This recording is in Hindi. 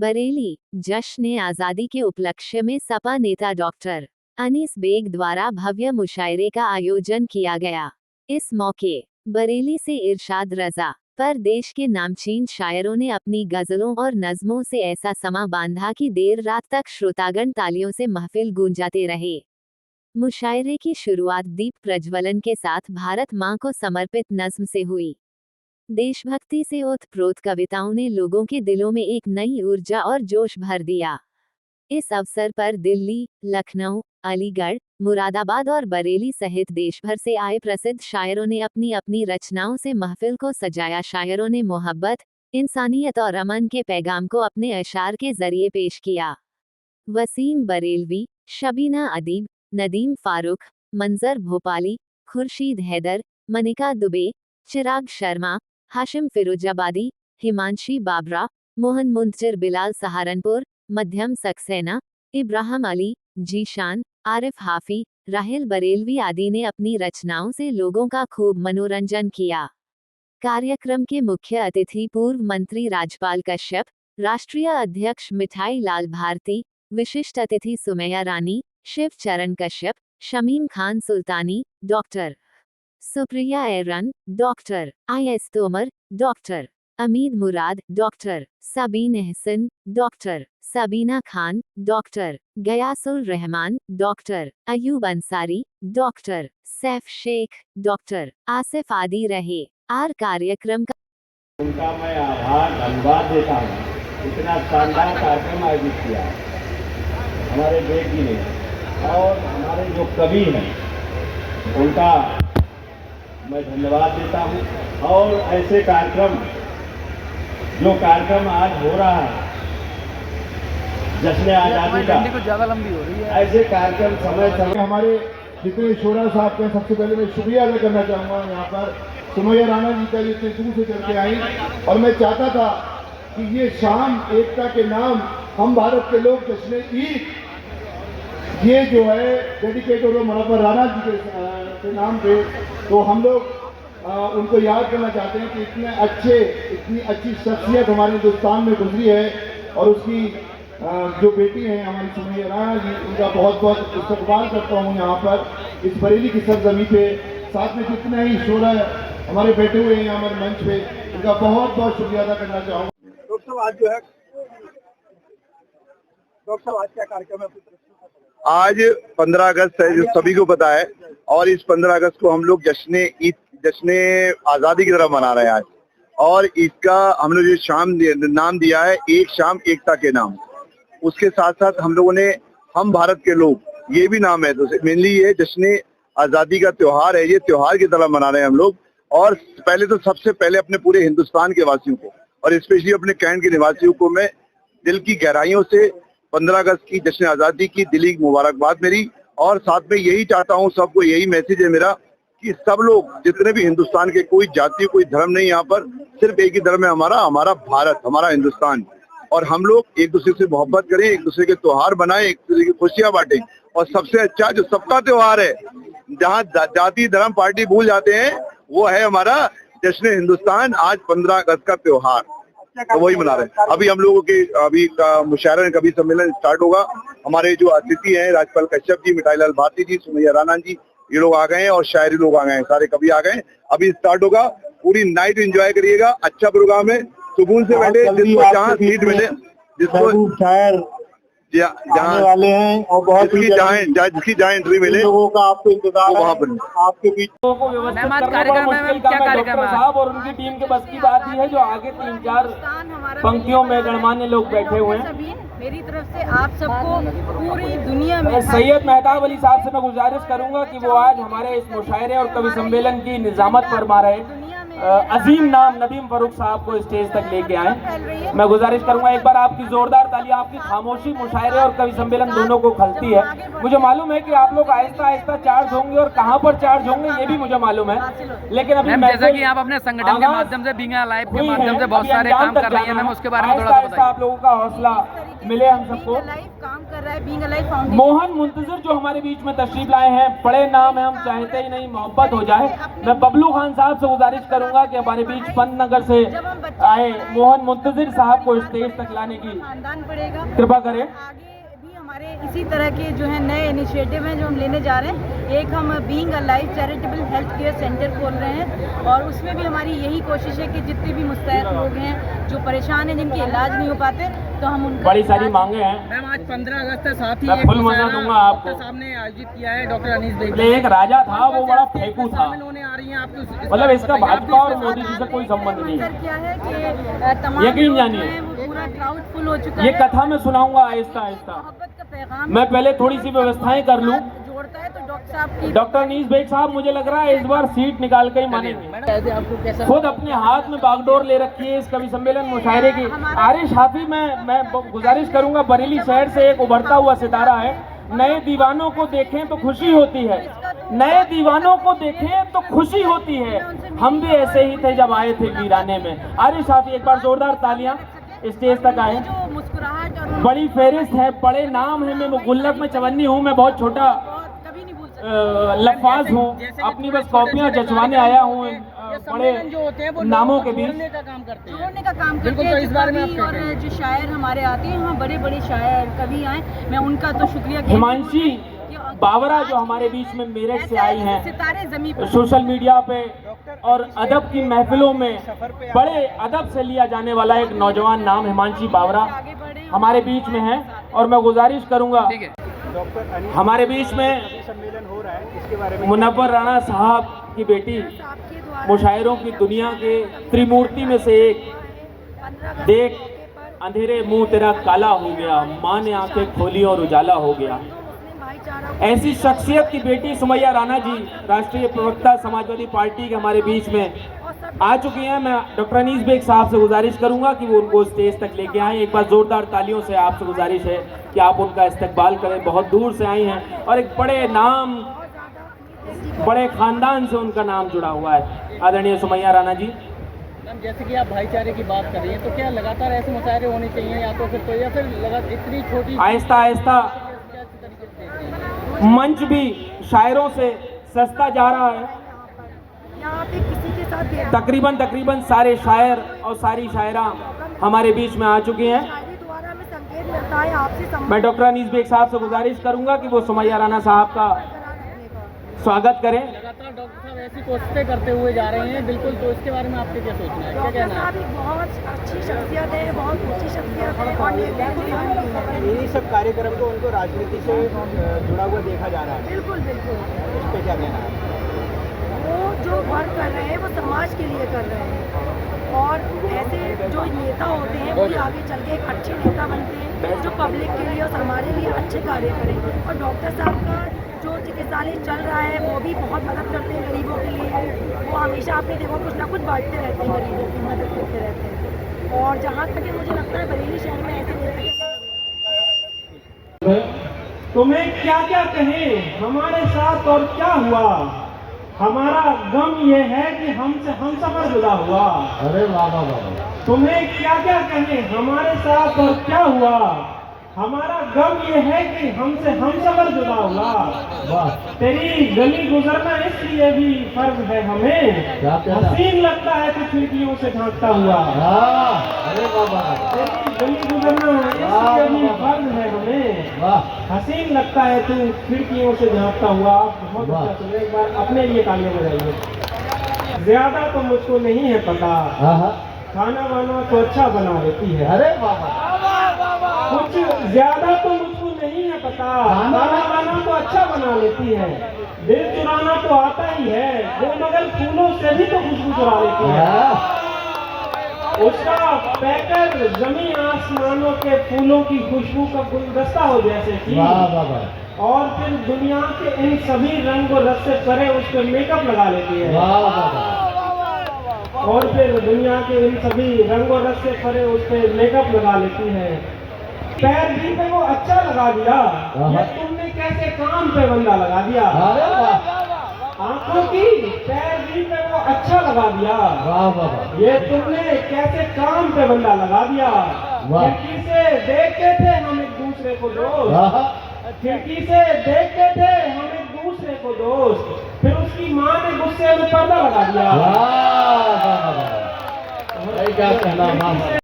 बरेली जश्न आज़ादी के उपलक्ष्य में सपा नेता डॉक्टर अनीस बेग द्वारा भव्य मुशायरे का आयोजन किया गया। इस मौके बरेली से इरशाद रजा पर देश के नामचीन शायरों ने अपनी गजलों और नज़मों से ऐसा समा बांधा कि देर रात तक श्रोतागण तालियों से महफिल गूंजाते रहे। मुशायरे की शुरुआत दीप प्रज्वलन के साथ भारत मां को समर्पित नज्म से हुई। देशभक्ति से ओतप्रोत कविताओं ने लोगों के दिलों में एक नई ऊर्जा और जोश भर दिया। इस अवसर पर दिल्ली, लखनऊ, अलीगढ़, मुरादाबाद और बरेली सहित देश भर से आए प्रसिद्ध शायरों ने अपनी अपनी रचनाओं से महफिल को सजाया। शायरों ने मोहब्बत, इंसानियत और अमन के पैगाम को अपने अशार के जरिए पेश किया। वसीम बरेलवी, शबीना अदीब, नदीम फारूक, मंजर भोपाली, खुर्शीद हैदर, मनिका दुबे, चिराग शर्मा, हाशिम फिरोजाबादी, हिमांशी बाबरा, मोहन मुंतजिर, बिलाल सहारनपुर, मध्यम सक्सेना, इब्राहिम अली, जीशान, आरिफ हाफी, राहिल बरेलवी आदि ने अपनी रचनाओं से लोगों का खूब मनोरंजन किया। कार्यक्रम के मुख्य अतिथि पूर्व मंत्री राजपाल कश्यप, राष्ट्रीय अध्यक्ष मिठाई लाल भारती, विशिष्ट अतिथि Sumaiya Rani, Shiv Charan Kashyap, Shamim Khan Sultani, doctor Supriya Eran, doctor IS Tomar, doctor Amid Murad, doctor Sabeen Ehsan, doctor Sabina Khan, doctor Gayasur Rahman, doctor Ayub Ansari, doctor Saif Shaikh, doctor Asif आदि रहे। कार्यक्रम का उनका मैं आभार धन्यवाद देता हूँ। इतना शानदार कार्यक्रम आयोजित किया हमारे बेग जी ने, और हमारे जो कवि हैं उनका मैं धन्यवाद देता हूँ। और ऐसे कार्यक्रम जो कार्यक्रम आज हो रहा है जश्न आज़ादी का, ज़्यादा लंबी हो रही है, ऐसे कार्यक्रम समय समय हमारे जितने शोरा साहब के सबसे पहले मैं शुक्रिया अदा करना चाहूँगा। यहाँ पर सुमैया राणा जी का इतने दूर से चल के आई, और मैं चाहता था कि ये शाम एकता के नाम हम भारत के लोग जश्न ईद ये जो है डेडिकेट हो मनोहर राणा जी के नाम पे, तो हम लोग उनको याद करना चाहते हैं कि इतनी अच्छी शख्सियत हमारे हिंदुस्तान में गुजरी है, और उसकी जो बेटी हैं हमारी सुमैया राणा जी, उनका बहुत बहुत इस्तकबाल करता हूँ यहाँ पर इस बरेली की सरजमी पे। साथ में जितने ही शोरा हमारे बैठे हुए हैं हमारे मंच पे, उनका बहुत बहुत शुक्रिया अदा करना चाहूँगा। डॉक्टर साहब आज जो है, डॉक्टर साहब आज क्या कार्यक्रम है? आज 15 अगस्त है जो सभी को पता है, और इस 15 अगस्त को हम लोग जश्न आज़ादी की तरह मना रहे हैं आज। और इसका हम लोग जो शाम नाम दिया है, एक शाम एकता के नाम। उसके साथ साथ हम लोगों ने हम भारत के लोग ये भी नाम है, तो मेनली ये जश्न आज़ादी का त्योहार है, ये त्योहार की तरह मना रहे हैं हम लोग। और पहले तो सबसे पहले अपने पूरे हिंदुस्तान के वासियों को, और स्पेशली अपने कैंट के निवासियों को मैं दिल की गहराइयों से 15 अगस्त की जश्न आज़ादी की दिली मुबारकबाद मेरी। और साथ में यही चाहता हूँ, सबको यही मैसेज है मेरा कि सब लोग जितने भी हिंदुस्तान के, कोई जाति कोई धर्म नहीं, यहाँ पर सिर्फ एक ही धर्म है हमारा भारत, हमारा हिंदुस्तान। और हम लोग एक दूसरे से मोहब्बत करें, एक दूसरे के त्योहार बनाएं, एक दूसरे की खुशियां बांटें। और सबसे अच्छा जो सबका त्योहार है, जहाँ जाति धर्म पार्टी भूल जाते हैं, वो है हमारा जश्न हिंदुस्तान। आज 15 अगस्त का त्योहार, तो वही मना रहे हैं। अभी हम लोगों के अभी का मुशायरा कवि सम्मेलन स्टार्ट होगा। हमारे जो अतिथि हैं राजपाल कश्यप जी, मिठाई लाल भारती जी, सुमैया राणा जी, ये लोग आ गए हैं, और शायरी लोग आ गए हैं, सारे कवि आ गए हैं। अभी स्टार्ट होगा, पूरी नाइट एंजॉय करिएगा। अच्छा प्रोग्राम है, सुकून से बैठे, जिसको जहाँ सीट मिले, जिसको शायर जहाँ वाले हैं, और बहुत जिसकी जहाँ एंट्री मिले, लोगों का आपको इंतजार वहाँ पर आपके बीच साहब और उनकी टीम के बस की बात ही है। जो आगे 3-4 पंक्तियों में गणमान्य लोग बैठे हुए हैं। मेरी तरफ से आप सबको पूरी दुनिया में सैयद मेहताब अली साहब से मैं गुजारिश करूंगा कि वो आज हमारे इस मुशायरे और कवि सम्मेलन की निजामत फरमा रहे अजीम नाम नदीम फारूक साहब को स्टेज तक लेके आए। मैं गुजारिश करूंगा, एक बार आपकी जोरदार तालियां। आपकी खामोशी मुशायरे और कवि सम्मेलन दोनों को खलती है। मुझे मालूम है कि आप लोग आहिस्ता आहिस्ता चार्ज होंगे, और कहां पर चार्ज होंगे ये भी मुझे मालूम है। लेकिन अभी जैसा कि आप अपने संगठन के माध्यम से, बीइंग लाइव के माध्यम से बहुत सारे काम कर रही हैं, मैम उसके बारे में थोड़ा सा बताइए। आप लोगों का हौसला मिले हम सबको। काम कर रहा है बीइंग लाइव फाउंडेशन। मोहन मुंतजिर जो हमारे बीच में तशरीफ लाए हैं, बड़े नाम है, हम चाहते ही नहीं मोहब्बत हो जाए। मैं बबलू खान साहब से गुजारिश करूंगा चाहूंगा कि हमारे बीच पंतनगर से आए मोहन मुंतजिर साहब को स्टेज तक लाने की खानदान पड़ेगा। कृपा करें। आगे भी हमारे इसी तरह के जो है नए इनिशिएटिव हैं जो हम लेने जा रहे हैं। एक हम being a life charitable health care centre खोल रहे हैं और उसमें भी हमारी यही कोशिश है कि जितने भी मुस्तैद लोग हैं जो परेशान हैं जिनके इलाज नहीं हो पाते तो हम उनका बड़ी सारी मांगे हैं। मैम आज 15 अगस्त है, साथ ही मैं एक फुल मजा मुशायरा दूंगा आपको। आपके सामने आयोजित किया है डॉक्टर अनीस बेग। एक राजा था वो बड़ा फेंकू था, शामिल होने आ रही हैं आपकी, मतलब इसका भाजपा और मोदी जी से कोई संबंध नहीं है। मंजर क्या है कि तमाम यकीन लोग जानिए। जो हैं वो पूरा क्राउड फुल हो चुका ये है। कथा मैं सुनाऊंगा आहिस्ता आहिस्ता। मोहब्बत का पैगाम मैं पहले थोड़ी सी व्यवस्थाएं कर लूं। जोड़ता है तो डॉक्टर साहब की डॉक्टर अनीस बेग साहब मुझे लग रहा है इस बार सीट निकाल कर ही मानेंगे। मैडम आपको कैसा खुद अपने हाथ में बागडोर ले रखी है इस कवि सम्मेलन मुशायरे की। आरिश हाफी मैं गुजारिश करूंगा, बरेली शहर से एक उभरता हुआ सितारा है। नए दीवानों को देखें तो खुशी होती है, नए दीवानों को देखें तो खुशी होती है। हम भी ऐसे ही थे जब आए थे वीराने में। आरिश हाफी एक बार जोरदार तालियां स्टेज तक आए। जो मुस्कुराहट और बड़ी फेरिस्त है, बड़े नाम है। मैं मुगुल्लक में चवन्नी हूँ, मैं बहुत छोटा कभी नहीं भूल सकते। लफाज हूँ, अपनी बस कॉपियाँ जचवाने आया हूँ बड़े जो होते हैं वो नामों के बीच। जोड़ने का काम करते हैं। जोड़ने का काम करते बिल्कुल, हैं। तो इस बारे में आप कवि क्या और कहेंगे? जो शायर हमारे आते हैं यहाँ बड़े बड़े शायर कवि आए, मैं उनका तो शुक्रिया कहती हूँ हिमांशी कि बावरा जो हमारे बीच में मेरठ से आई हैं, सितारे जमीन पर सोशल मीडिया पे और अदब की महफिलों में बड़े अदब से लिया जाने वाला एक नौजवान नाम हिमांशी बावरा आगे बढ़े हमारे बीच में है। और मैं गुजारिश करूंगा हमारे बीच में मुनव्वर राणा साहब की बेटी आपके द्वारा मुशायरों की दुनिया के त्रिमूर्ति में से एक, देख अंधेरे मुंह तेरा काला हो गया, माँ ने आंखें खोली और उजाला हो गया। भाईचारा ऐसी शख्सियत की बेटी सुमैया राणा जी राष्ट्रीय प्रवक्ता समाजवादी पार्टी के हमारे बीच में आ चुकी हैं। मैं डॉक्टर अनीस बेग साहब से गुजारिश करूंगा कि वो उनको स्टेज तक लेके आएं। एक बार जोरदार तालियों से आपसे गुजारिश है कि आप उनका इस्तकबाल करें। बहुत दूर से आई हैं और एक बड़े नाम, बड़े खानदान से उनका नाम जुड़ा हुआ है। आदरणीय सुमैया राणा जी। मैम जैसे कि आप भाईचारे की बात कर रही हैं, तो क्या लगातार ऐसे मुशायरे होने चाहिए या तो फिर या फिर लगातार इतनी छोटी आहिस्ता आहिस्ता मंच भी शायरों से सस्ता जा रहा है। यहाँ पे किसी के साथ तकरीबन सारे शायर और सारी शायरा हमारे बीच में आ चुकी हैं। द्वारा हमें संकेत मिलता है आपसे मैं डॉक्टर अनीस बेग साहब से गुजारिश करूंगा कि वो सुमैया राणा साहब का स्वागत करें। लगातार डॉक्टर साहब ऐसी कोशिशें करते हुए जा रहे हैं, बिल्कुल, तो इसके बारे में आपके क्या सोचना है, क्या कहना है? बहुत अच्छी शख्सियत है, बहुत ऊंची शख्सियत है और यही सब कार्यक्रम को उनको राजनीति से जुड़ा हुआ देखा जा रहा है, बिल्कुल बिल्कुल इस पे क्या कहना है? वो जो वर्क कर रहे हैं वो समाज के लिए कर रहे हैं और ऐसे जो नेता होते हैं वो आगे चल के एक अच्छे नेता बनते हैं जो पब्लिक के लिए और हमारे लिए अच्छे कार्य करें। और डॉक्टर साहब का जो चिकित्सालय चल रहा है वो भी बहुत मदद करते हैं गरीबों के लिए। वो हमेशा आपने देखो कुछ ना कुछ बांटते रहते हैं, गरीबों की मदद करते रहते हैं। और जहाँ तक मुझे लगता है बरेली शहर में ऐसे नेता तुम्हें क्या क्या कहें हमारे साथ और क्या हुआ, हमारा गम ये है कि हमसे हम सफर जुदा हुआ। अरे वाह वाह वाह। तुम्हें क्या क्या कहें हमारे साथ और क्या हुआ, हमारा गम ये है कि हमसे हम सफर जुदा हुआ। वाह। तेरी गली गुजरना इसलिए भी फर्ज है हमें, क्या क्या? हसीन लगता है तू खिड़कियों से झांकता हुआ। अरे वाह वाह। तेरी गली गुजरना इसलिए भी फर्ज है हमें, वाह। हसीन लगता है तू खिड़कियों से झांकता हुआ। आप बहुत वाह। अच्छा सुने, एक बार अपने लिए तालियां बजाइए। ज्यादा तो मुझको नहीं है पता, खाना वाना तो अच्छा बना देती है। अरे वाह वाह। कुछ ज्यादा तो मुझको नहीं है पता, खाना वाना तो अच्छा बना लेती है। दिल चुराना तो आता ही है वो, मगर फूलों से भी तो खुशबू चुरा लेती है। उसका पैकर जमीन आसमानों के फूलों की खुशबू का गुलदस्ता हो जैसे कि, और फिर दुनिया के इन सभी रंग और रस से परे उस पर मेकअप लगा लेती है। और फिर दुनिया के इन सभी रंग और रस से परे उस पर मेकअप लगा लेती है। पैर भी पे वो अच्छा लगा दिया, ये तुमने कैसे काम पे बंदा लगा दिया। आंखों की पैर भी पे वो अच्छा लगा दिया, ये तुमने कैसे काम पे बंदा लगा दिया। खिड़की से देखते थे हम एक दूसरे को दोस्त, खिड़की से देखते थे हम एक दूसरे को दोस्त, फिर उसकी माँ ने गुस्से में पर्दा लगा दिया। क्या कहना।